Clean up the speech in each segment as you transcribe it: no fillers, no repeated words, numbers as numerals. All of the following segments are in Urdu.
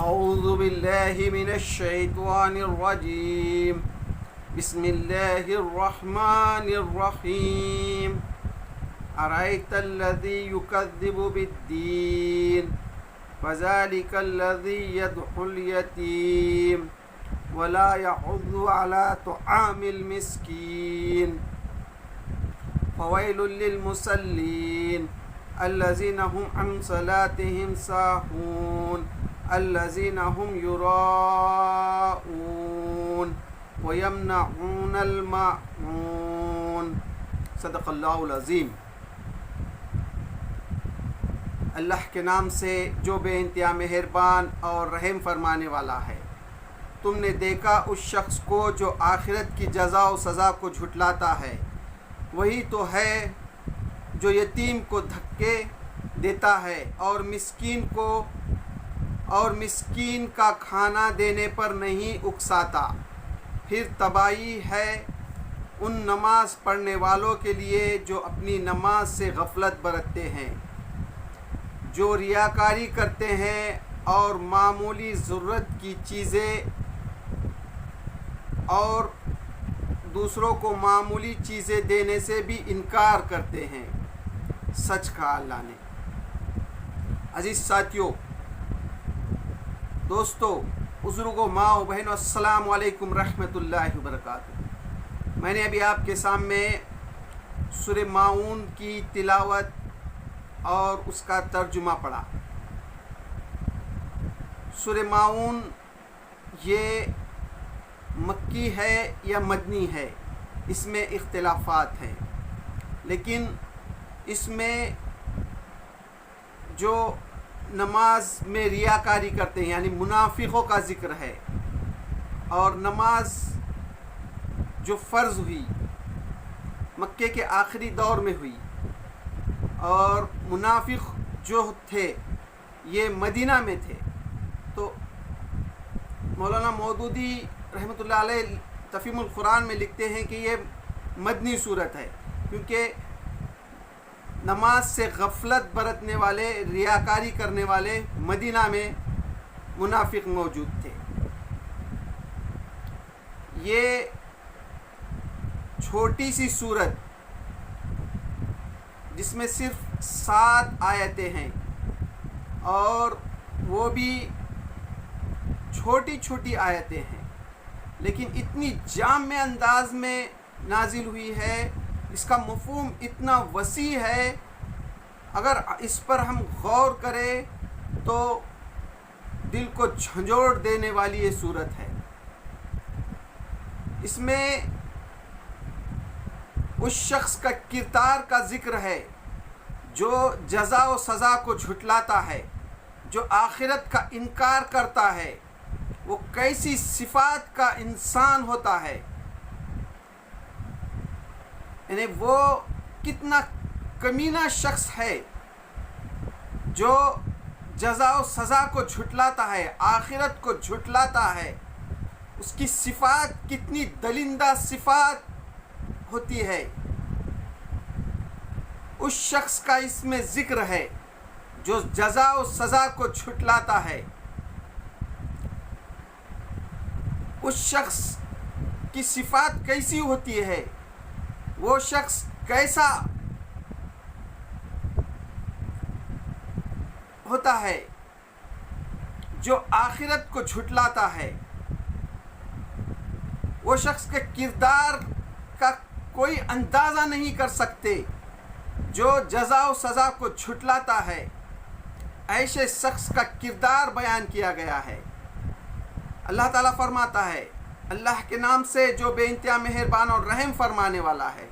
اعوذ باللہ من الشیطان الرجیم بسم اللہ الرحمن الرحیم ارأیت الذی یکذب بالدین فذلک الذی یدعو الیتیم ولا یحض علی طعام المسکین فویل للمصلین الذین هم عن صلاتهم ساہون الذین هم یراؤون ویمنعون الماعون۔ صدق اللہ العظیم۔ اللہ کے نام سے جو بے انتہا مہربان اور رحم فرمانے والا ہے۔ تم نے دیکھا اس شخص کو جو آخرت کی جزا و سزا کو جھٹلاتا ہے، وہی تو ہے جو یتیم کو دھکے دیتا ہے اور مسکین کا کھانا دینے پر نہیں اکساتا۔ پھر تباہی ہے ان نماز پڑھنے والوں کے لیے جو اپنی نماز سے غفلت برتتے ہیں، جو ریاکاری کرتے ہیں اور معمولی ضرورت کی چیزیں اور دوسروں کو معمولی چیزیں دینے سے بھی انکار کرتے ہیں۔ سچ کہا اللہ نے۔ عزیز ساتھیوں، دوستو، بزرگوں، ماں و بہنوں، السلام علیکم رحمۃ اللہ وبرکاتہ۔ میں نے ابھی آپ کے سامنے سورہ ماعون کی تلاوت اور اس کا ترجمہ پڑھا۔ سورہ ماعون یہ مکی ہے یا مدنی ہے، اس میں اختلافات ہیں، لیکن اس میں جو نماز میں ریاکاری کرتے ہیں یعنی منافقوں کا ذکر ہے، اور نماز جو فرض ہوئی مکے کے آخری دور میں ہوئی، اور منافق جو تھے یہ مدینہ میں تھے۔ تو مولانا مودودی رحمۃ اللہ علیہ تفہیم القرآن میں لکھتے ہیں کہ یہ مدنی صورت ہے، کیونکہ نماز سے غفلت برتنے والے، ریاکاری کرنے والے مدینہ میں منافق موجود تھے۔ یہ چھوٹی سی صورت جس میں صرف 7 آیتیں ہیں، اور وہ بھی چھوٹی چھوٹی آیتیں ہیں، لیکن اتنی جامع انداز میں نازل ہوئی ہے، اس کا مفہوم اتنا وسیع ہے، اگر اس پر ہم غور کریں تو دل کو جھنجھوڑ دینے والی یہ صورت ہے۔ اس میں اس شخص کا کردار کا ذکر ہے جو جزا و سزا کو جھٹلاتا ہے، جو آخرت کا انکار کرتا ہے، وہ کیسی صفات کا انسان ہوتا ہے، یعنی وہ کتنا کمینہ شخص ہے جو جزا و سزا کو جھٹلاتا ہے، آخرت کو جھٹلاتا ہے۔ اس کی صفات کتنی دلندہ صفات ہوتی ہے، اس شخص کا اس میں ذکر ہے جو جزا و سزا کو جھٹلاتا ہے۔ اس شخص کی صفات کیسی ہوتی ہے، وہ شخص کیسا ہوتا ہے جو آخرت کو جھٹلاتا ہے۔ وہ شخص کے کردار کا کوئی اندازہ نہیں کر سکتے جو جزا و سزا کو جھٹلاتا ہے۔ ایسے شخص کا کردار بیان کیا گیا ہے۔ اللہ تعالیٰ فرماتا ہے، اللہ کے نام سے جو بے انتہا مہربان اور رحم فرمانے والا ہے۔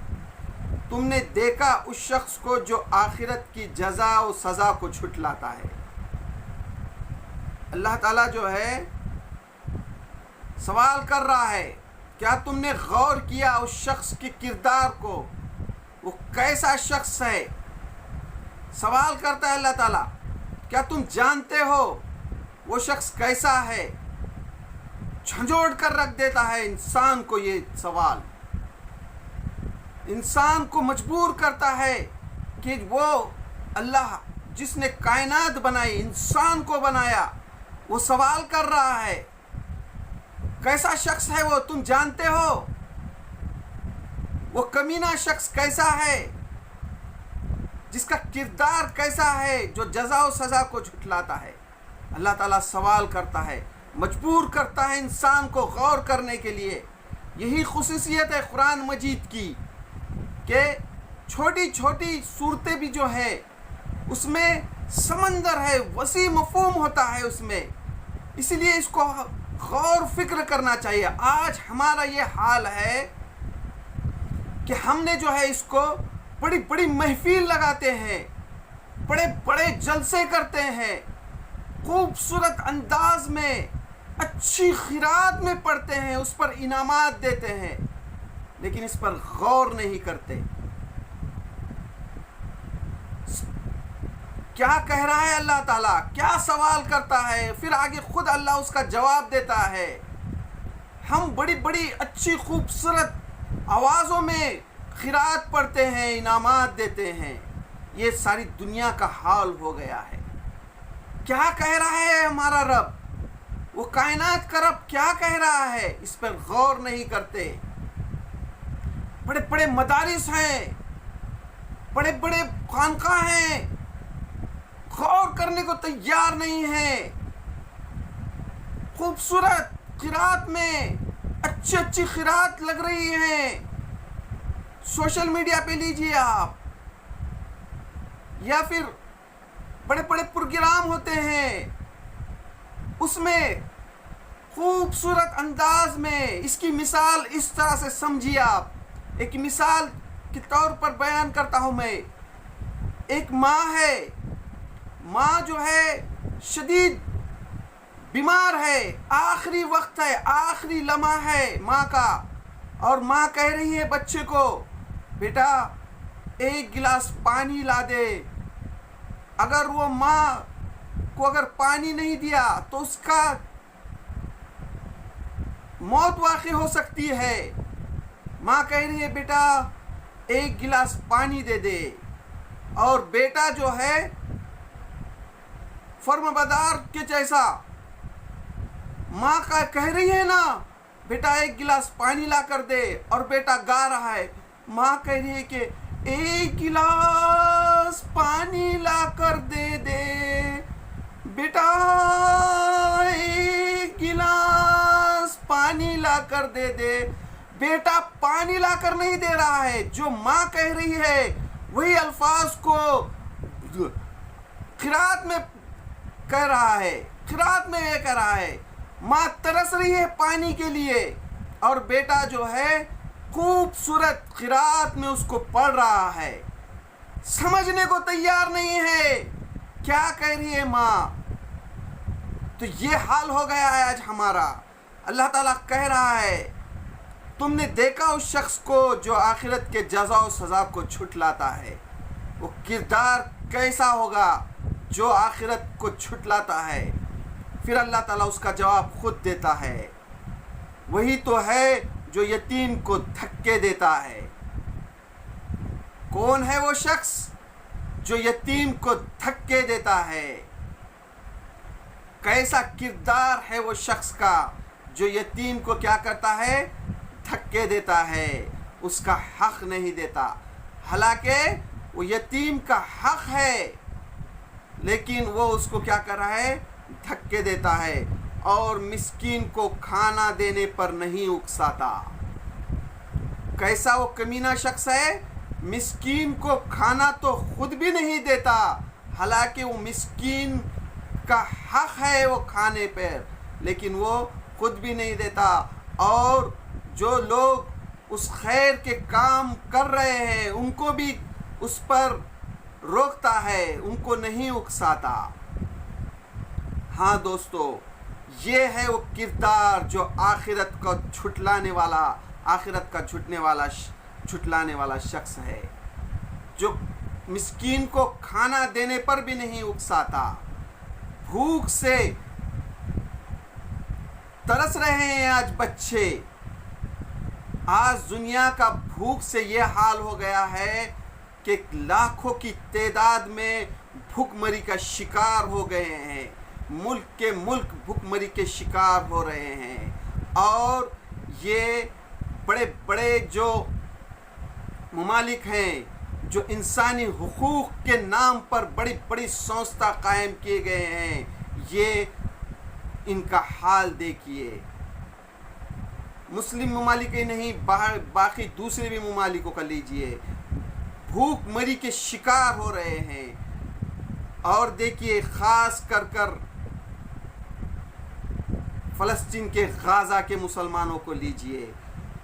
تم نے دیکھا اس شخص کو جو آخرت کی جزا و سزا کو جھٹلاتا ہے۔ اللہ تعالیٰ جو ہے سوال کر رہا ہے، کیا تم نے غور کیا اس شخص کے کردار کو، وہ کیسا شخص ہے؟ سوال کرتا ہے اللہ تعالیٰ، کیا تم جانتے ہو وہ شخص کیسا ہے؟ جھنجھوڑ کر رکھ دیتا ہے انسان کو یہ سوال، انسان کو مجبور کرتا ہے کہ وہ اللہ جس نے کائنات بنائی، انسان کو بنایا، وہ سوال کر رہا ہے کیسا شخص ہے وہ، تم جانتے ہو وہ کمینہ شخص کیسا ہے، جس کا کردار کیسا ہے، جو جزا و سزا کو جھٹلاتا ہے۔ اللہ تعالیٰ سوال کرتا ہے، مجبور کرتا ہے انسان کو غور کرنے کے لیے۔ یہی خصوصیت ہے قرآن مجید کی کہ چھوٹی چھوٹی صورتیں بھی جو ہے اس میں سمندر ہے، وسیع مفہوم ہوتا ہے اس میں، اسی لیے اس کو غور فکر کرنا چاہیے۔ آج ہمارا یہ حال ہے کہ ہم نے جو ہے اس کو بڑی بڑی محفل لگاتے ہیں، بڑے بڑے جلسے کرتے ہیں، خوبصورت انداز میں اچھی قرات میں پڑھتے ہیں، اس پر انعامات دیتے ہیں، لیکن اس پر غور نہیں کرتے۔ کیا کہہ رہا ہے اللہ تعالیٰ، کیا سوال کرتا ہے، پھر آگے خود اللہ اس کا جواب دیتا ہے۔ ہم بڑی بڑی اچھی خوبصورت آوازوں میں قرات پڑھتے ہیں، انعامات دیتے ہیں، یہ ساری دنیا کا حال ہو گیا ہے۔ کیا کہہ رہا ہے ہمارا رب، وہ کائنات کا رب کیا کہہ رہا ہے، اس پر غور نہیں کرتے۔ بڑے بڑے مدارس ہیں، بڑے بڑے خانقاہ ہیں، غور کرنے کو تیار نہیں ہیں۔ خوبصورت قرات میں اچھی قرات لگ رہی ہیں، سوشل میڈیا پہ لیجئے آپ، یا پھر بڑے بڑے پروگرام ہوتے ہیں، اس میں خوبصورت انداز میں اس کی مثال اس طرح سے سمجھیے آپ۔ ایک مثال کے طور پر بیان کرتا ہوں میں۔ ایک ماں ہے، ماں جو ہے شدید بیمار ہے، آخری وقت ہے، آخری لمحہ ہے ماں کا، اور ماں کہہ رہی ہے بچے کو، بیٹا ایک گلاس پانی لا دے۔ اگر وہ ماں کو اگر پانی نہیں دیا تو اس کا موت واقع ہو سکتی ہے۔ ماں کہہ رہی ہے بیٹا ایک گلاس پانی دے دے، اور بیٹا جو ہے فرمانبردار کے جیسا، ماں کا کہہ رہی ہے نا بیٹا ایک گلاس پانی لا کر دے، اور بیٹا گا رہا ہے، ماں کہہ رہی ہے کہ ایک گلاس پانی لا کر دے دے بیٹا، ایک گلاس پانی لا کر دے دے۔ بیٹا پانی لا کر نہیں دے رہا ہے، جو ماں کہہ رہی ہے وہی الفاظ کو قرات میں کہہ رہا ہے، قرات میں یہ کہہ رہا ہے۔ ماں ترس رہی ہے پانی کے لیے، اور بیٹا جو ہے خوبصورت قرات میں اس کو پڑھ رہا ہے، سمجھنے کو تیار نہیں ہے کیا کہہ رہی ہے ماں۔ تو یہ حال ہو گیا ہے آج ہمارا۔ اللہ تعالیٰ کہہ رہا ہے تم نے دیکھا اس شخص کو جو آخرت کے جزا و سزا کو جھٹلاتا ہے، وہ کردار کیسا ہوگا جو آخرت کو جھٹلاتا ہے۔ پھر اللہ تعالیٰ اس کا جواب خود دیتا ہے، وہی تو ہے جو یتیم کو دھکے دیتا ہے۔ کون ہے وہ شخص جو یتیم کو دھکے دیتا ہے؟ کیسا کردار ہے وہ شخص کا جو یتیم کو کیا کرتا ہے؟ دھکے دیتا ہے، اس کا حق نہیں دیتا۔ حالانکہ وہ یتیم کا حق ہے، لیکن وہ اس کو کیا کر رہا ہے؟ دھکے دیتا ہے، اور مسکین کو کھانا دینے پر نہیں اکساتا۔ کیسا وہ کمینہ شخص ہے؟ مسکین کو کھانا تو خود بھی نہیں دیتا، حالانکہ وہ مسکین کا حق ہے وہ کھانے پر، لیکن وہ خود بھی نہیں دیتا۔ اور جو لوگ اس خیر کے کام کر رہے ہیں ان کو بھی اس پر روکتا ہے، ان کو نہیں اکساتا۔ ہاں دوستو، یہ ہے وہ کردار جو آخرت کا جھٹلانے والا، آخرت کا جھٹلانے والا شخص ہے، جو مسکین کو کھانا دینے پر بھی نہیں اکساتا۔ بھوک سے ترس رہے ہیں آج بچے، آج دنیا کا بھوک سے یہ حال ہو گیا ہے کہ لاکھوں کی تعداد میں بھوک مری کا شکار ہو گئے ہیں۔ ملک کے ملک بھوک مری کے شکار ہو رہے ہیں، اور یہ بڑے بڑے جو ممالک ہیں جو انسانی حقوق کے نام پر بڑی بڑی سنستھا قائم کیے گئے ہیں، یہ ان کا حال دیکھیے۔ مسلم ممالک ہی نہیں، باقی دوسرے بھی ممالکوں کا لیجئے، بھوک مری کے شکار ہو رہے ہیں۔ اور دیکھیے خاص کر فلسطین کے غازہ کے مسلمانوں کو لیجئے،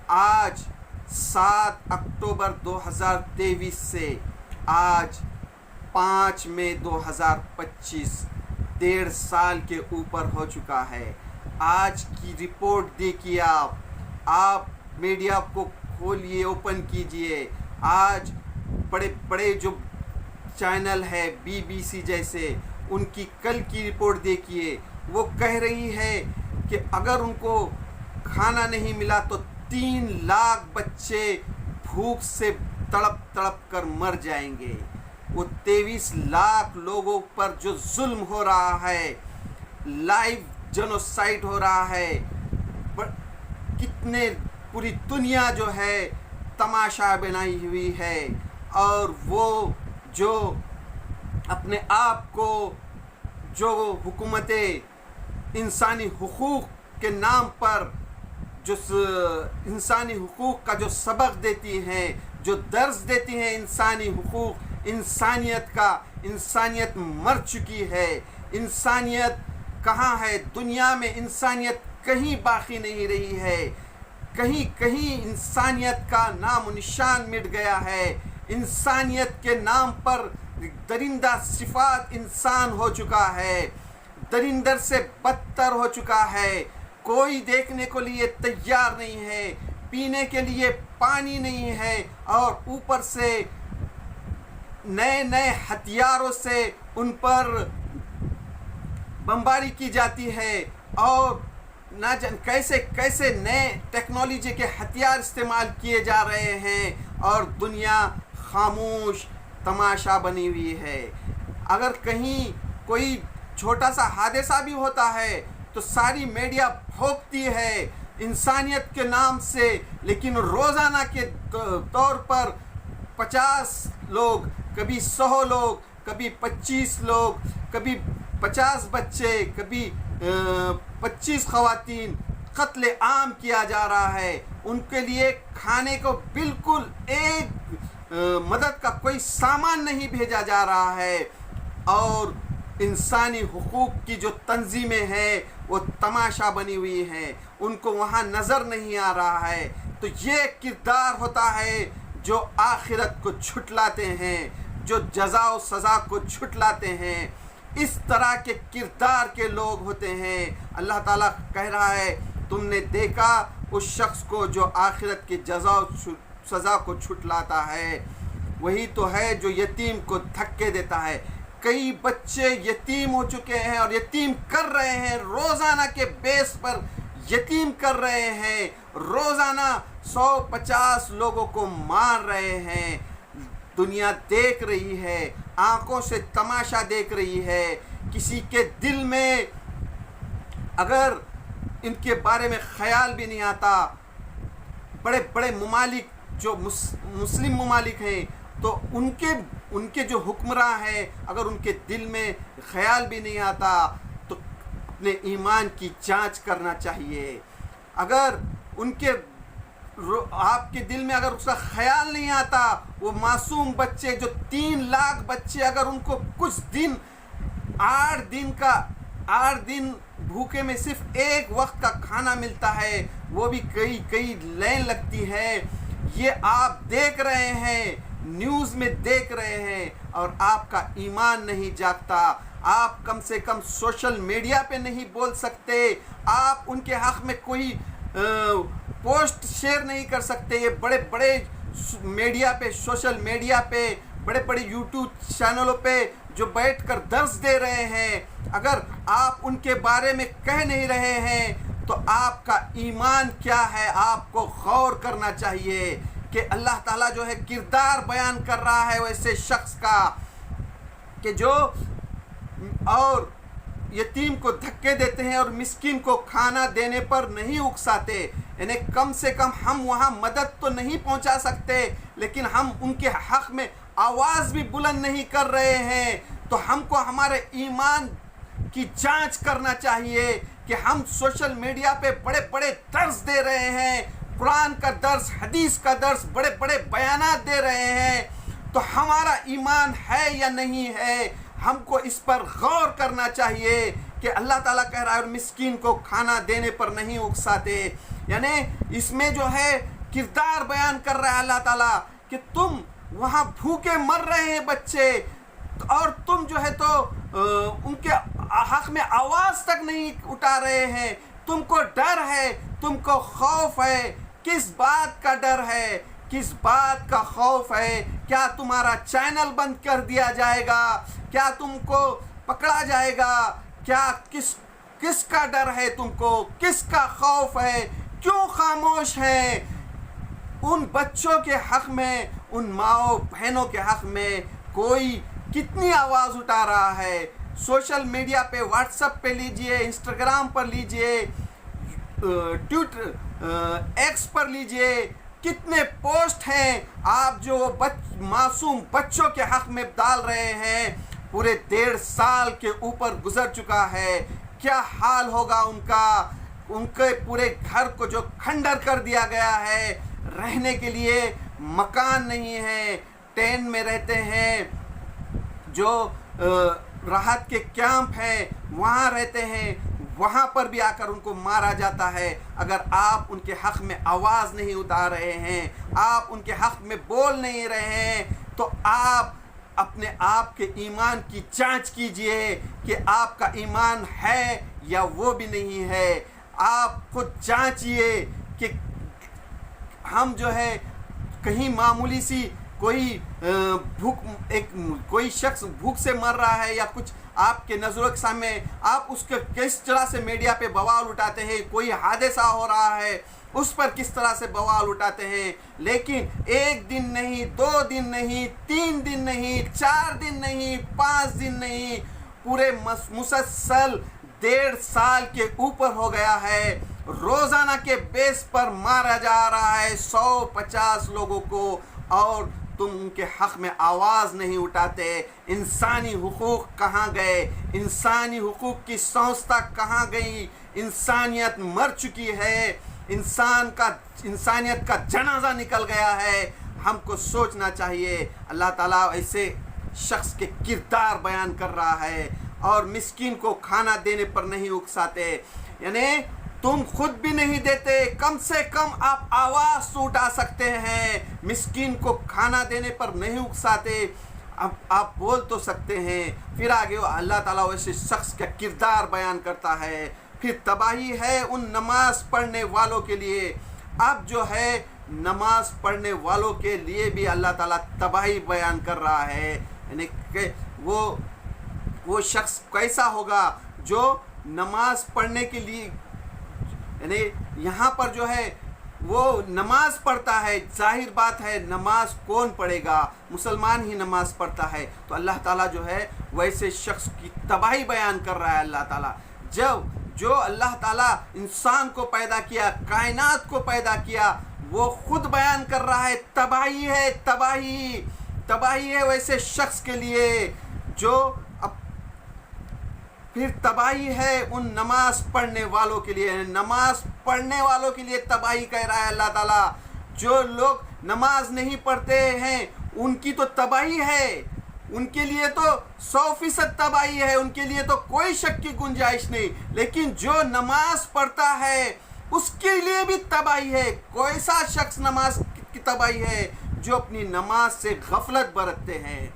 آج 7 اکتوبر 2023 سے آج 5 مئی 2025 1.5 سال کے اوپر ہو چکا ہے۔ آج کی رپورٹ دیکھیے، آپ میڈیا کو کھولیے، اوپن کیجئے، آج بڑے بڑے جو چینل ہے BBC جیسے، ان کی کل کی رپورٹ دیکھیے، وہ کہہ رہی ہے کہ اگر ان کو کھانا نہیں ملا تو 3 لاکھ بچے بھوک سے تڑپ کر مر جائیں گے۔ وہ 23 لاکھ لوگوں پر جو ظلم ہو رہا ہے، لائیو جنوسائیڈ ہو رہا ہے، کتنے پوری دنیا جو ہے تماشا بنائی ہوئی ہے، اور وہ جو اپنے آپ کو جو حکومتیں انسانی حقوق کے نام پر جو انسانی حقوق کا جو سبق دیتی ہیں، جو درس دیتی ہیں انسانی حقوق، انسانیت کا، انسانیت مر چکی ہے، انسانیت کہاں ہے؟ دنیا میں انسانیت کہیں باقی نہیں رہی ہے، کہیں کہیں انسانیت کا نام و نشان مٹ گیا ہے۔ انسانیت کے نام پر درندہ صفات انسان ہو چکا ہے، درندر سے بدتر ہو چکا ہے، کوئی دیکھنے کو لیے تیار نہیں ہے، پینے کے لیے پانی نہیں ہے، اور اوپر سے نئے نئے ہتھیاروں سے ان پر بمباری کی جاتی ہے، اور نہ جان کیسے کیسے نئے ٹیکنالوجی کے ہتھیار استعمال کیے جا رہے ہیں، اور دنیا خاموش تماشا بنی ہوئی ہے۔ اگر کہیں کوئی چھوٹا سا حادثہ بھی ہوتا ہے تو ساری میڈیا بھونکتی ہے انسانیت کے نام سے، لیکن روزانہ کے طور پر 50 لوگ، کبھی 100 لوگ، کبھی 25 لوگ، کبھی 50 بچے، کبھی 25 خواتین قتل عام کیا جا رہا ہے۔ ان کے لیے کھانے کو بالکل ایک مدد کا کوئی سامان نہیں بھیجا جا رہا ہے، اور انسانی حقوق کی جو تنظیمیں ہیں وہ تماشا بنی ہوئی ہیں، ان کو وہاں نظر نہیں آ رہا ہے۔ تو یہ کردار ہوتا ہے جو آخرت کو جھٹلاتے ہیں، جو جزا و سزا کو جھٹلاتے ہیں، اس طرح کے کردار کے لوگ ہوتے ہیں۔ اللہ تعالیٰ کہہ رہا ہے تم نے دیکھا اس شخص کو جو آخرت کی جزا و سزا کو جھٹلاتا ہے، وہی تو ہے جو یتیم کو دھکے دیتا ہے۔ کئی بچے یتیم ہو چکے ہیں اور یتیم کر رہے ہیں، روزانہ کے بیس پر یتیم کر رہے ہیں، روزانہ 150 لوگوں کو مار رہے ہیں۔ دنیا دیکھ رہی ہے، آنکھوں سے تماشا دیکھ رہی ہے۔ کسی کے دل میں اگر ان کے بارے میں خیال بھی نہیں آتا، بڑے بڑے ممالک جو مسلم ممالک ہیں، تو ان کے جو حکمراں ہیں، اگر ان کے دل میں خیال بھی نہیں آتا تو اپنے ایمان کی جانچ کرنا چاہیے۔ اگر ان کے آپ کے دل میں اگر اس کا خیال نہیں آتا، وہ معصوم بچے جو 3 لاکھ بچے، اگر ان کو کچھ دن 8 دن بھوکے میں صرف ایک وقت کا کھانا ملتا ہے، وہ بھی کئی لائن لگتی ہے۔ یہ آپ دیکھ رہے ہیں، نیوز میں دیکھ رہے ہیں، اور آپ کا ایمان نہیں جاگتا۔ آپ کم سے کم سوشل میڈیا پہ نہیں بول سکتے، آپ ان کے حق میں کوئی پوسٹ شیئر نہیں کر سکتے۔ یہ بڑے بڑے میڈیا پہ، سوشل میڈیا پہ، بڑے بڑے یوٹیوب چینلوں پہ جو بیٹھ کر درس دے رہے ہیں، اگر آپ ان کے بارے میں کہہ نہیں رہے ہیں تو آپ کا ایمان کیا ہے؟ آپ کو غور کرنا چاہیے کہ اللہ تعالیٰ جو ہے کردار بیان کر رہا ہے ویسے شخص کا کہ جو اور یتیم کو دھکے دیتے ہیں اور مسکین کو کھانا دینے پر نہیں اکساتے. یعنی کم سے کم ہم وہاں مدد تو نہیں پہنچا سکتے لیکن ہم ان کے حق میں آواز بھی بلند نہیں کر رہے ہیں. تو ہم کو ہمارے ایمان کی جانچ کرنا چاہیے کہ ہم سوشل میڈیا پہ بڑے بڑے درس دے رہے ہیں, قرآن کا درس, حدیث کا درس, بڑے بڑے بیانات دے رہے ہیں, تو ہمارا ایمان ہے یا نہیں ہے. ہم کو اس پر غور کرنا چاہیے کہ اللہ تعالیٰ کہہ رہا ہے اور مسکین کو کھانا دینے پر نہیں اکساتے. یعنی اس میں جو ہے کردار بیان کر رہا ہے اللہ تعالیٰ کہ تم وہاں بھوکے مر رہے ہیں بچے, اور تم جو ہے تو ان کے حق میں آواز تک نہیں اٹھا رہے ہیں. تم کو ڈر ہے, تم کو خوف ہے. کس بات کا ڈر ہے, کس بات کا خوف ہے؟ کیا تمہارا چینل بند کر دیا جائے گا؟ کیا تم کو پکڑا جائے گا؟ کیا کس کا ڈر ہے تم کو؟ کس کا خوف ہے؟ کیوں خاموش ہے؟ ان بچوں کے حق میں, ان ماؤں بہنوں کے حق میں کوئی کتنی آواز اٹھا رہا ہے؟ سوشل میڈیا پہ, واٹس ایپ پہ لیجئے, انسٹاگرام پر لیجئے, ٹویٹر, ایکس پر لیجئے, کتنے پوسٹ ہیں آپ جو معصوم بچوں کے حق میں ڈال رہے ہیں. پورے 1.5 سال کے اوپر گزر چکا ہے. کیا حال ہوگا ان کا؟ ان کے پورے گھر کو جو کھنڈر کر دیا گیا ہے, رہنے کے لیے مکان نہیں ہے, ٹینٹ میں رہتے ہیں, جو راحت کے کیمپ ہیں وہاں رہتے ہیں, وہاں پر بھی آ کر ان کو مارا جاتا ہے. اگر آپ ان کے حق میں آواز نہیں اٹھا رہے ہیں, آپ ان کے حق میں بول نہیں رہے ہیں, تو آپ اپنے آپ کے ایمان کی جانچ کیجئے کہ آپ کا ایمان ہے یا وہ بھی نہیں ہے. آپ خود جانچیے کہ ہم جو ہے کہیں معمولی سی کوئی شخص بھوک سے مر رہا ہے یا کچھ آپ کے نظروں کے سامنے, آپ اس کے کس طرح سے میڈیا پہ بوال اٹھاتے ہیں. کوئی حادثہ ہو رہا ہے اس پر کس طرح سے بوال اٹھاتے ہیں. لیکن 1 دن نہیں, 2 دن نہیں, 3 دن نہیں, 4 دن نہیں, 5 دن نہیں, پورے مسلسل 1.5 سال کے اوپر ہو گیا ہے. روزانہ کے بیس پر مارا جا رہا ہے 150 لوگوں کو, اور تم ان کے حق میں آواز نہیں اٹھاتے. انسانی حقوق کہاں گئے؟ انسانی حقوق کی سنستھا کہاں گئی؟ انسانیت مر چکی ہے, انسانیت کا جنازہ نکل گیا ہے. ہم کو سوچنا چاہیے. اللہ تعالیٰ ایسے شخص کے کردار بیان کر رہا ہے, اور مسکین کو کھانا دینے پر نہیں اکساتے. یعنی تم خود بھی نہیں دیتے, کم سے کم آپ آواز تو اٹھا سکتے ہیں. مسکین کو کھانا دینے پر نہیں اکساتے, اب آپ بول تو سکتے ہیں. پھر آگے اللہ تعالیٰ ویسے شخص کا کردار بیان کرتا ہے. پھر تباہی ہے ان نماز پڑھنے والوں کے لیے. اب جو ہے نماز پڑھنے والوں کے لیے بھی اللہ تعالیٰ تباہی بیان کر رہا ہے. یعنی کہ وہ شخص کیسا ہوگا جو نماز پڑھنے کے لیے, یعنی یہاں پر جو ہے وہ نماز پڑھتا ہے. ظاہر بات ہے نماز کون پڑھے گا؟ مسلمان ہی نماز پڑھتا ہے. تو اللہ تعالیٰ جو ہے ویسے شخص کی تباہی بیان کر رہا ہے. اللہ تعالیٰ جو اللہ تعالیٰ انسان کو پیدا کیا, کائنات کو پیدا کیا, وہ خود بیان کر رہا ہے تباہی ہے, تباہی ہے ویسے شخص کے لیے جو. پھر تباہی ہے ان نماز پڑھنے والوں کے لیے. نماز پڑھنے والوں کے لیے تباہی کہہ رہا ہے اللہ تعالیٰ. جو لوگ نماز نہیں پڑھتے ہیں ان کی تو تباہی ہے, ان کے لیے تو 100% تباہی ہے, ان کے لیے تو کوئی شک کی گنجائش نہیں. لیکن جو نماز پڑھتا ہے اس کے لیے بھی تباہی ہے. کوئی سا شخص نماز کی تباہی ہے؟ جو اپنی نماز سے غفلت برتتے ہیں.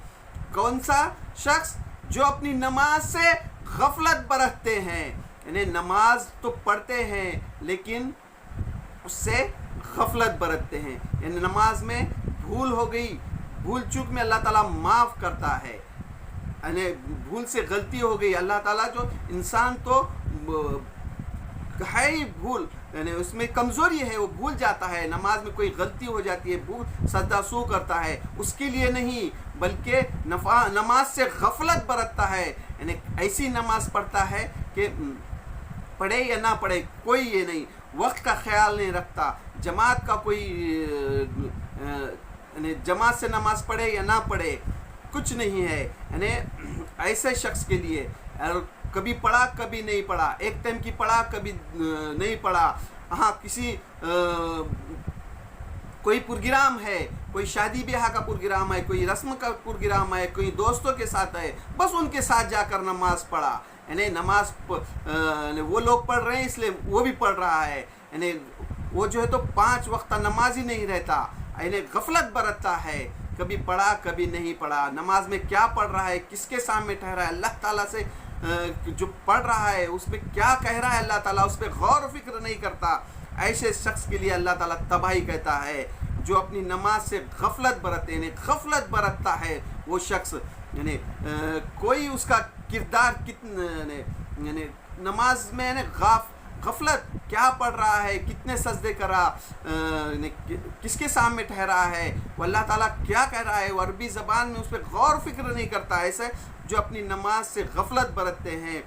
کون سا شخص؟ جو اپنی نماز سے غفلت برتتے ہیں. یعنی نماز تو پڑھتے ہیں لیکن اس سے غفلت برتتے ہیں. یعنی نماز میں بھول ہو گئی, بھول چوک میں اللہ تعالیٰ معاف کرتا ہے. یعنی بھول سے غلطی ہو گئی, اللہ تعالیٰ جو انسان تو ہے ہی بھول, یعنی اس میں کمزوری ہے, وہ بھول جاتا ہے. نماز میں کوئی غلطی ہو جاتی ہے, بھول سجدہ سو کرتا ہے, اس کے لیے نہیں بلکہ نماز سے غفلت برتتا ہے، یعنی ایسی نماز پڑھتا ہے کہ پڑھے یا نہ پڑھے کوئی یہ نہیں، وقت کا خیال نہیں رکھتا، جماعت کا کوئی یعنی جماعت سے نماز پڑھے یا نہ پڑھے کچھ نہیں ہے، یعنی ایسے شخص کے لیے کبھی پڑھا کبھی نہیں پڑھا، ایک ٹائم کی پڑھا کبھی نہیں پڑھا، ہاں کسی کوئی پروگرام ہے، کوئی شادی بیاہ کا پروگرام ہے، کوئی رسم کا پروگرام ہے، کوئی دوستوں کے ساتھ ہے، بس ان کے ساتھ جا کر نماز پڑھا، یعنی نماز وہ لوگ پڑھ رہے ہیں اس لیے وہ بھی پڑھ رہا ہے، یعنی وہ جو ہے تو 5 وقت نماز ہی نہیں رہتا، یعنی غفلت برتتا ہے، کبھی پڑھا کبھی نہیں پڑھا، نماز میں کیا پڑھ رہا ہے، کس کے سامنے ٹھہرا ہے، اللہ تعالیٰ سے جو پڑھ رہا ہے اس میں کیا کہہ رہا ہے اللہ تعالیٰ، اس پہ غور و فکر نہیں کرتا، ایسے شخص کے لیے اللہ تعالیٰ تباہی کہتا ہے، جو اپنی نماز سے غفلت برتے، یعنی غفلت برتتا ہے وہ شخص، یعنی کوئی اس کا کردار یعنی نماز میں یعنی غفلت کیا پڑھ رہا ہے، کتنے سجدے کرا، کس کے سامنے ٹھہرا ہے، وہ اللہ تعالیٰ کیا کہہ رہا ہے، وہ عربی زبان میں اس پہ غور و فکر نہیں کرتا، ایسے جو اپنی نماز سے غفلت برتتے ہیں،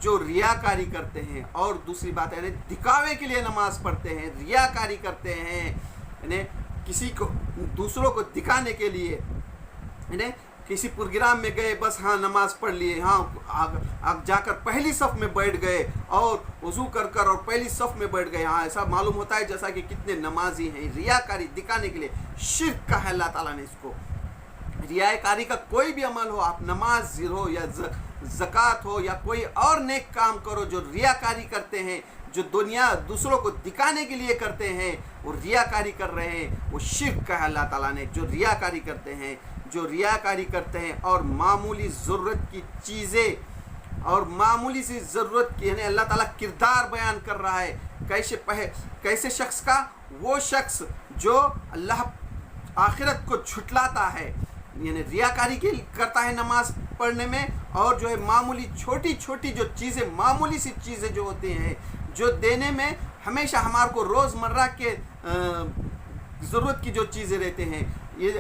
جو ریاکاری کرتے ہیں، اور دوسری بات ہے یعنی دکھاوے کے لیے نماز پڑھتے ہیں، ریاکاری کرتے ہیں، یعنی کسی کو دوسروں کو دکھانے کے لیے، یعنی کسی پروگرام میں گئے بس ہاں نماز پڑھ لیے، ہاں آپ جا کر پہلی صف میں بیٹھ گئے اور وضو کر کر اور پہلی صف میں بیٹھ گئے، ہاں ایسا معلوم ہوتا ہے جیسا کہ کتنے نمازی ہیں، ریاکاری دکھانے کے لیے شرک کا ہے اللہ تعالیٰ نے اس کو، ریاکاری کا کوئی بھی عمل ہو، آپ نماز ہو یا زکوٰۃ ہو یا کوئی اور نیک کام کرو، جو ریاکاری کرتے ہیں، جو دوسروں کو دکھانے کے لیے کرتے ہیں، وہ ریاکاری کر رہے ہیں، وہ شرک کا ہے اللہ تعالیٰ نے، جو ریاکاری کرتے ہیں، اور معمولی ضرورت کی چیزیں اور معمولی سی ضرورت کی، یعنی اللہ تعالیٰ کردار بیان کر رہا ہے کیسے شخص کا، وہ شخص جو اللہ آخرت کو جھٹلاتا ہے، یعنی ریاکاری کرتا ہے نماز پڑھنے میں، اور جو ہے معمولی چھوٹی چھوٹی جو چیزیں، معمولی سی چیزیں جو ہوتی ہیں، جو دینے میں ہمیشہ ہمارے کو روزمرہ کے ضرورت کی جو چیزیں رہتے ہیں، یہ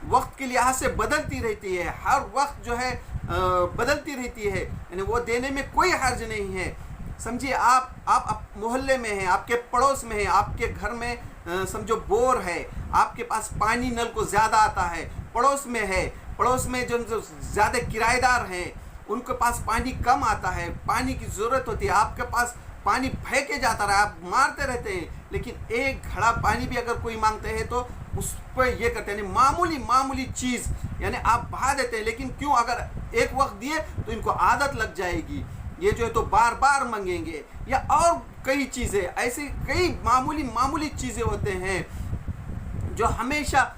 وقت کے لحاظ سے بدلتی رہتی ہے، ہر وقت جو ہے بدلتی رہتی ہے، یعنی وہ دینے میں کوئی حرج نہیں ہے، سمجھیے آپ محلے میں ہیں، آپ کے پڑوس میں ہیں، آپ کے گھر میں سمجھو بور ہے، آپ کے پاس پانی نل کو زیادہ آتا ہے، پڑوس میں ہے، پڑوس میں جو زیادہ کرایہ دار ہیں ان کے پاس پانی کم آتا ہے، پانی کی ضرورت ہوتی ہے، آپ کے پاس پانی پھینکے جاتا رہا، آپ مارتے رہتے ہیں، لیکن ایک گھڑا پانی بھی اگر کوئی مانگتے ہیں تو اس پہ یہ کرتے ہیں، یعنی معمولی چیز، یعنی آپ بہا دیتے ہیں، لیکن کیوں، اگر ایک وقت دیے تو ان کو عادت لگ جائے گی، یہ جو ہے تو بار بار مانگیں گے، یا اور کئی چیزیں ایسی، کئی معمولی چیزیں ہوتے ہیں جو ہمیشہ،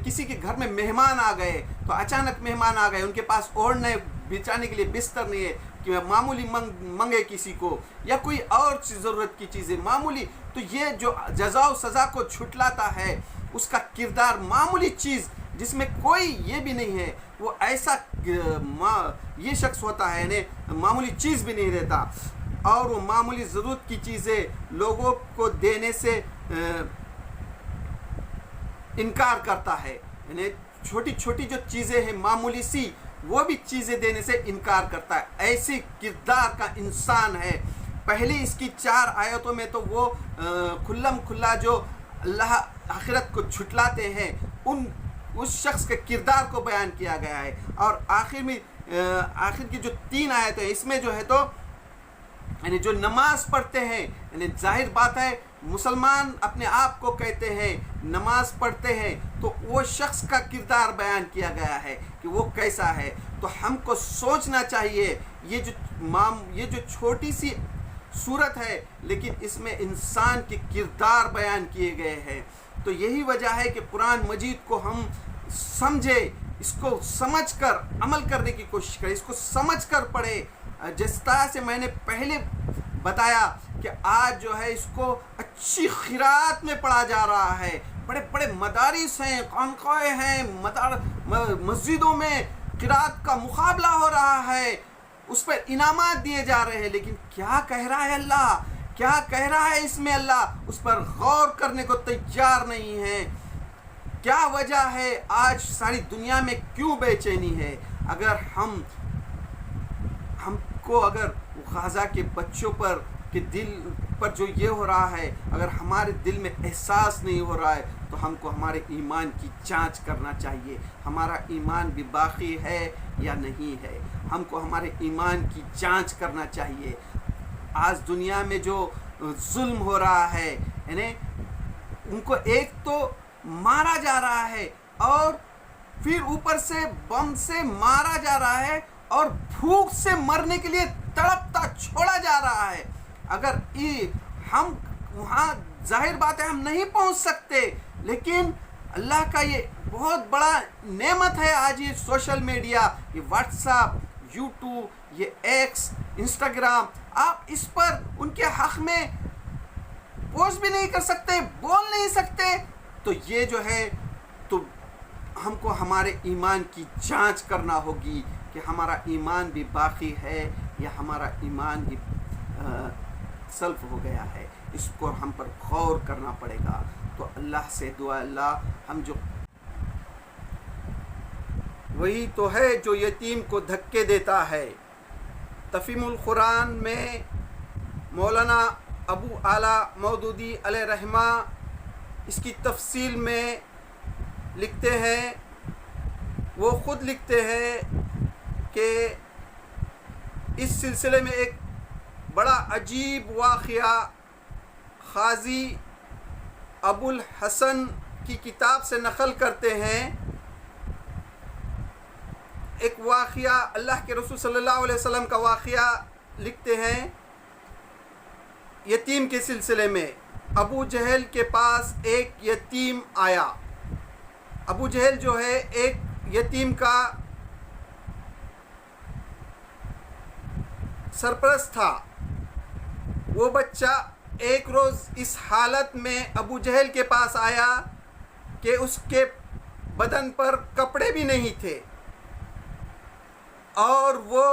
کسی کے گھر میں مہمان آ گئے تو اچانک مہمان آ گئے، ان کے پاس اوڑھنے بچھانے کے لیے بستر نہیں ہے، کہ معمولی منگے کسی کو، یا کوئی اور ضرورت کی چیزیں معمولی، تو یہ جو جزا و سزا کو چھٹلاتا ہے، اس کا کردار معمولی چیز جس میں کوئی یہ بھی نہیں ہے، وہ ایسا یہ شخص ہوتا ہے، یعنی معمولی چیز بھی نہیں رہتا، اور وہ معمولی ضرورت کی چیزیں لوگوں کو دینے سے انکار کرتا ہے، یعنی چھوٹی چھوٹی جو چیزیں ہیں معمولی سی، وہ بھی چیزیں دینے سے انکار کرتا ہے، ایسی کردار کا انسان ہے۔ پہلی اس کی 4 آیتوں میں تو وہ کھلا جو اللہ آخرت کو جھٹلاتے ہیں اس شخص کے کردار کو بیان کیا گیا ہے، اور آخر کی جو 3 آیتیں اس میں جو ہے تو یعنی جو نماز پڑھتے ہیں، یعنی ظاہر بات ہے مسلمان اپنے آپ کو کہتے ہیں نماز پڑھتے ہیں، تو وہ شخص کا کردار بیان کیا گیا ہے کہ وہ کیسا ہے، تو ہم کو سوچنا چاہیے، یہ جو چھوٹی سی صورت ہے لیکن اس میں انسان کے کردار بیان کیے گئے ہیں، تو یہی وجہ ہے کہ قرآن مجید کو ہم سمجھے، اس کو سمجھ کر عمل کرنے کی کوشش کریں، اس کو سمجھ کر پڑھیں، جس طرح سے میں نے پہلے بتایا کہ آج جو ہے اس کو اچھی قرات میں پڑھا جا رہا ہے، بڑے بڑے مدارس ہیں، خانقاہیں ہیں، مسجدوں میں قرات کا مقابلہ ہو رہا ہے، اس پر انعامات دیے جا رہے ہیں، لیکن کیا کہہ رہا ہے اللہ، کیا کہہ رہا ہے اس میں اللہ، اس پر غور کرنے کو تیار نہیں ہے۔ کیا وجہ ہے آج ساری دنیا میں کیوں بے چینی ہے؟ اگر ہم کو اگر غزہ کے بچوں پر کہ دل پر جو یہ ہو رہا ہے، اگر ہمارے دل میں احساس نہیں ہو رہا ہے تو ہم کو ہمارے ایمان کی جانچ کرنا چاہیے، ہمارا ایمان بھی باقی ہے یا نہیں ہے۔ ہم کو ہمارے ایمان کی جانچ کرنا چاہیے۔ آج دنیا میں جو ظلم ہو رہا ہے، یعنی ان کو ایک تو مارا جا رہا ہے اور پھر اوپر سے بم سے مارا جا رہا ہے اور بھوک سے مرنے کے لیے تڑپتا چھوڑا جا رہا ہے۔ اگر ہم وہاں ظاہر بات ہے ہم نہیں پہنچ سکتے، لیکن اللہ کا یہ بہت بڑا نعمت ہے آج یہ سوشل میڈیا، یہ واٹس ایپ، یوٹیوب، یہ ایکس، انسٹاگرام، آپ اس پر ان کے حق میں پوسٹ بھی نہیں کر سکتے، بول نہیں سکتے، تو یہ جو ہے تو ہم کو ہمارے ایمان کی جانچ کرنا ہوگی کہ ہمارا ایمان بھی باقی ہے یا ہمارا ایمان بھی سلف ہو گیا ہے۔ اس کو ہم پر غور کرنا پڑے گا۔ تو اللہ سے دعا، اللہ ہم جو وہی تو ہے جو یتیم کو دھکے دیتا ہے۔ تفہیم القرآن میں مولانا ابو اعلیٰ مودودی علیہ رحمہ اس کی تفصیل میں لکھتے ہیں، وہ خود لکھتے ہیں کہ اس سلسلے میں ایک بڑا عجیب واقعہ قاضی ابو الحسن کی کتاب سے نقل کرتے ہیں۔ ایک واقعہ اللہ کے رسول صلی اللہ علیہ وسلم کا واقعہ لکھتے ہیں یتیم کے سلسلے میں۔ ابو جہل کے پاس ایک یتیم آیا۔ ابو جہل جو ہے ایک یتیم کا سرپرست تھا۔ وہ بچہ ایک روز اس حالت میں ابو جہل کے پاس آیا کہ اس کے بدن پر کپڑے بھی نہیں تھے، اور وہ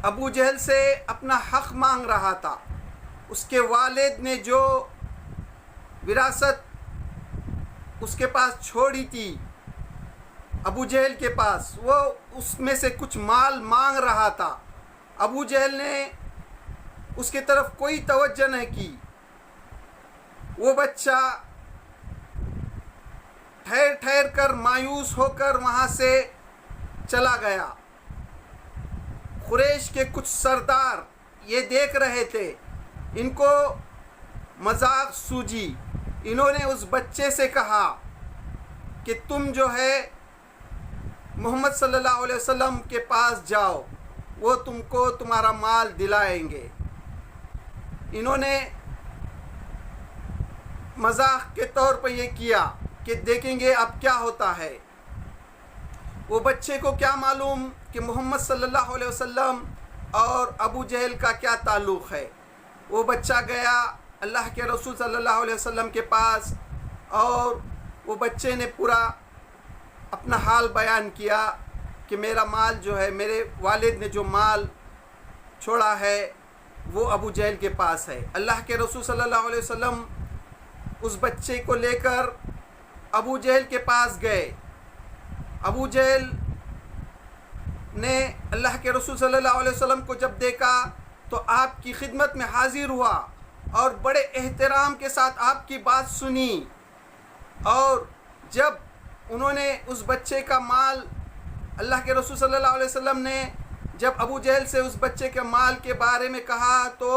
ابو جہل سے اپنا حق مانگ رہا تھا۔ اس کے والد نے جو وراثت اس کے پاس چھوڑی تھی ابو جہل کے پاس، وہ اس میں سے کچھ مال مانگ رہا تھا۔ ابو جہل نے اس کی طرف کوئی توجہ نہیں کی۔ وہ بچہ ٹھہر ٹھہر کر مایوس ہو کر وہاں سے چلا گیا۔ قریش کے کچھ سردار یہ دیکھ رہے تھے، ان کو مذاق سوجی۔ انہوں نے اس بچے سے کہا کہ تم جو ہے محمد صلی اللہ علیہ وسلم کے پاس جاؤ، وہ تم کو تمہارا مال دلائیں گے۔ انہوں نے مذاق کے طور پر یہ کیا کہ دیکھیں گے اب کیا ہوتا ہے۔ وہ بچے کو کیا معلوم کہ محمد صلی اللہ علیہ وسلم اور ابو جہل کا کیا تعلق ہے۔ وہ بچہ گیا اللہ کے رسول صلی اللہ علیہ وسلم کے پاس، اور وہ بچے نے پورا اپنا حال بیان کیا کہ میرا مال جو ہے، میرے والد نے جو مال چھوڑا ہے وہ ابو جہل کے پاس ہے۔ اللہ کے رسول صلی اللہ علیہ وسلم اس بچے کو لے کر ابو جہل کے پاس گئے۔ ابو جہل نے اللہ کے رسول صلی اللہ علیہ وسلم کو جب دیکھا تو آپ کی خدمت میں حاضر ہوا اور بڑے احترام کے ساتھ آپ کی بات سنی، اور جب انہوں نے اس بچے کا مال، اللہ کے رسول صلی اللہ علیہ وسلم نے جب ابو جہل سے اس بچے کے مال کے بارے میں کہا تو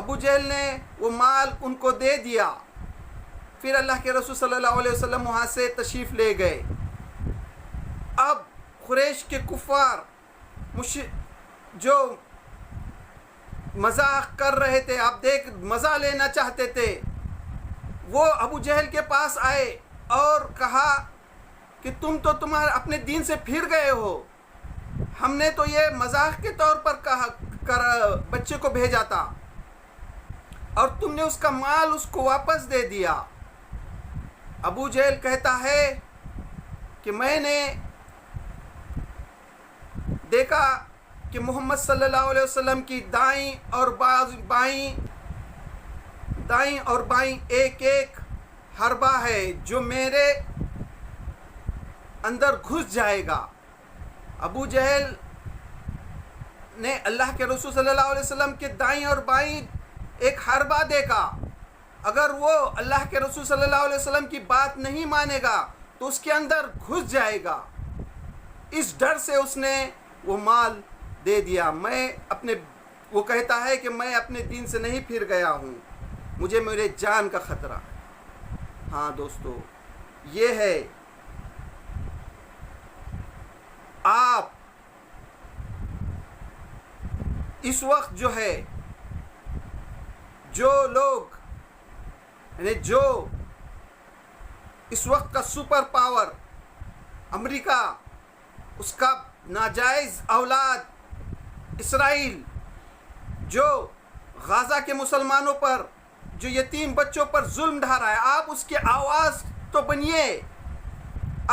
ابو جہل نے وہ مال ان کو دے دیا۔ پھر اللہ کے رسول صلی اللہ علیہ وسلم وہاں سے تشریف لے گئے۔ اب قریش کے کفار جو مذاق کر رہے تھے، آپ دیکھ مزہ لینا چاہتے تھے، وہ ابو جہل کے پاس آئے اور کہا کہ تم تو تمہارے اپنے دین سے پھر گئے ہو، ہم نے تو یہ مذاق کے طور پر بچے کو بھیجا تھا اور تم نے اس کا مال اس کو واپس دے دیا۔ ابو جہل کہتا ہے کہ میں نے دیکھا کہ محمد صلی اللہ علیہ وسلم کی دائیں اور بائیں ایک ایک حربہ ہے جو میرے اندر گھس جائے گا۔ ابو جہل نے اللہ کے رسول صلی اللہ علیہ وسلم کے دائیں اور بائیں ایک حربہ دیکھا، اگر وہ اللہ کے رسول صلی اللہ علیہ وسلم کی بات نہیں مانے گا تو اس کے اندر گھس جائے گا۔ اس ڈر سے اس نے وہ مال دے دیا۔ وہ کہتا ہے کہ میں اپنے دین سے نہیں پھر گیا ہوں، مجھے میرے جان کا خطرہ ہے۔ ہاں دوستو، یہ ہے آپ اس وقت جو ہے جو لوگ یعنی جو اس وقت کا سپر پاور امریکہ، اس کا ناجائز اولاد اسرائیل، جو غزہ کے مسلمانوں پر، جو یتیم بچوں پر ظلم ڈھا رہا ہے، آپ اس کی آواز تو بنیے،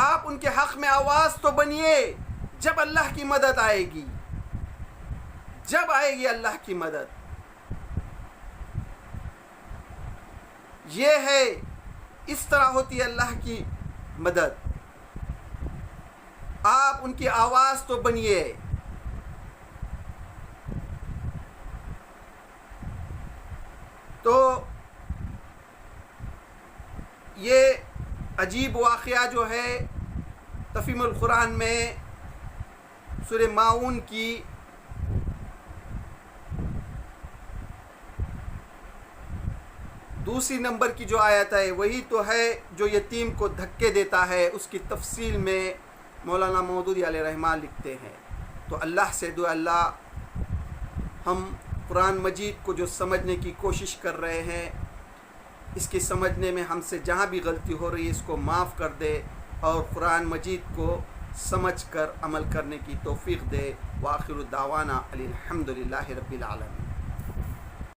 آپ ان کے حق میں آواز تو بنیے۔ جب اللہ کی مدد آئے گی، جب آئے گی اللہ کی مدد، یہ ہے، اس طرح ہوتی ہے اللہ کی مدد۔ آپ ان کی آواز تو بنیے۔ تو یہ عجیب واقعہ جو ہے تفہیم القرآن میں سورہ ماعون کی 2 نمبر کی جو آیت ہے وہی تو ہے جو یتیم کو دھکے دیتا ہے۔ اس کی تفصیل میں مولانا مودودی علیہ رحمہ لکھتے ہیں۔ تو اللہ سے دعا، اللہ ہم قرآن مجید کو جو سمجھنے کی کوشش کر رہے ہیں، اس کی سمجھنے میں ہم سے جہاں بھی غلطی ہو رہی ہے اس کو معاف کر دے، اور قرآن مجید کو سمجھ کر عمل کرنے کی توفیق دے۔ وآخر دعوانا الحمدللہ رب العالمین۔